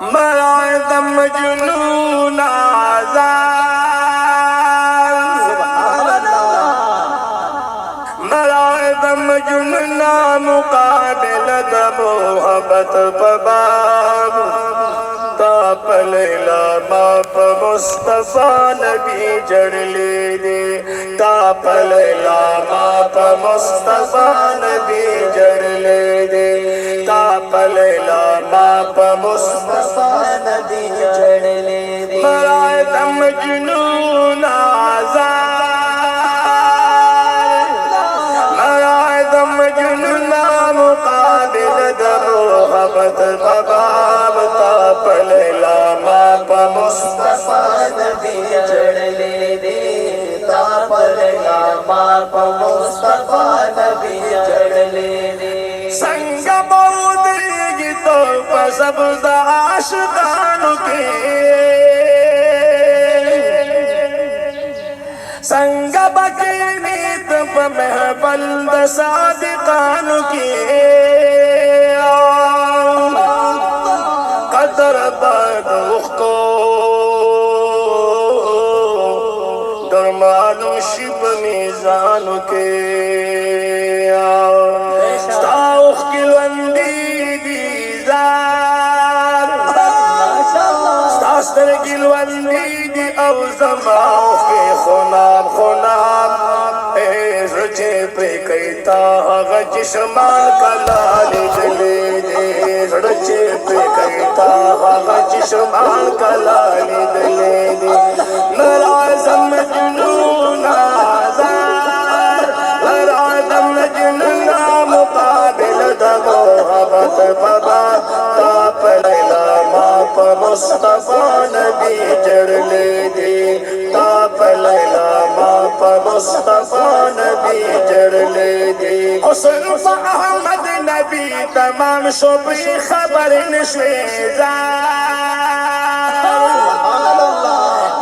मराद मजनून आज़ाद मराद मजनून मुकाबिल द मोहब्बत बबाब ताप लैला माप मुस्तफा नबी जड़ ले दे ताप लैला माप मुस्तफा नबी जड़ ले दे ताप लैला माप मुस्तफा नबी जड़ ले दे मराद मजनून आज़ाद मराद मजनून मुकाबिल द मोहब्बत बबाब ताप लैला माप मुस्तफा नबी जड़ ले दे ताप लैला माप मुस्तफा नबी जड़ ले दे संग मौदी तो सबद आशिकानों के संग बकीनीत महबल्द सादिकानों के कदर बदुख को दरमानु शिब मीज़ान के स्ताउख किलवंदी दीज़ार स्तास्तर किलवंदी दी अवज़माओ के खुनाब खुनाब रचे पे कहता गज शमाल कलाल जले दे रचे पे कहता गज शमाल कलाल जले दे मराद मजनून आज़ाद मराद मजनून मुकाबिल द मोहब्बत बबाब ताप लैला माप मुस्तफा नबी जड़ ले दे ताप लैला माप मुस्तफा नबी जड़ ले दे सिर्फ अहमद नबी तमाम शोबी खबर नशेज़ार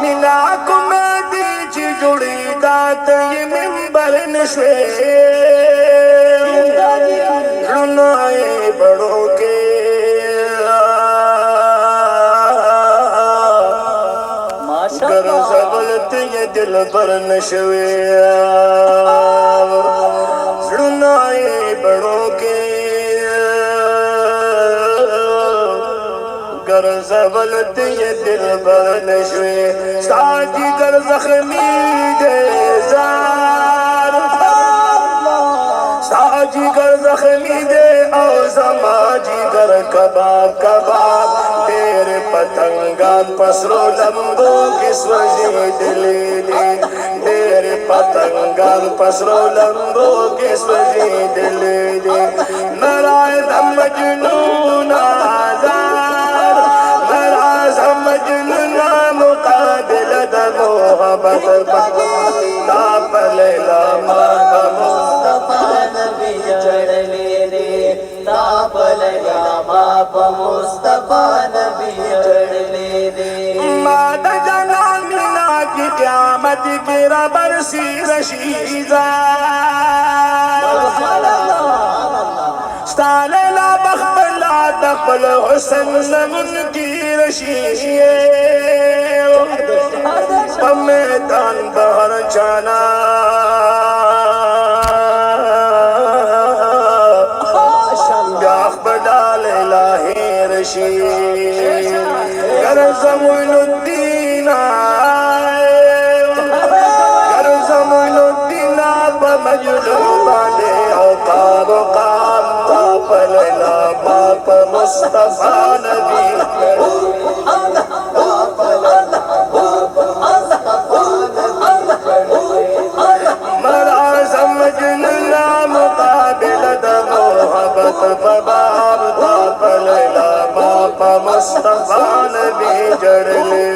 मीना को मैं दीज जुड़ी दात ये मिंबर नशे रुनाए बड़ों के ये दिल पर नशवे रुनाए बड़ों के गर ज़बलत ये दिल पर नशवे साजी गर ज़ख्मी दे ज़ार साजी गर ज़ख्मी दे और समाजी गर कबाब कबाब तेरे पतंगान पसरो लंबो किस वजह दिले दे तेरे पतंगान पसरो लंबो किस वजह दिले दे मराद मजनून आज़ाद मराद मजनून मुकाबिल द मोहब्बत ताप लैला माप मुस्तफा नबी जड़ ले दे ताप लैला माप मुस्तफा नबी जड़ ले दे मादा जना मीना की क़यामत की रबरसी रशीज़ा स्तालला बख्बला दखल हुसन उनकी रशीए मैदान बहर जाना ज़मुनुद्दीन ज़मुनुद्दीन बमजलूबा दे औताब क़ाम ताप लैला माप मुस्तफा नबी मराद मजनून मुकाबिल द मोहब्बत बबाब ताप लैला माप मुस्तफा नबी जड़ ले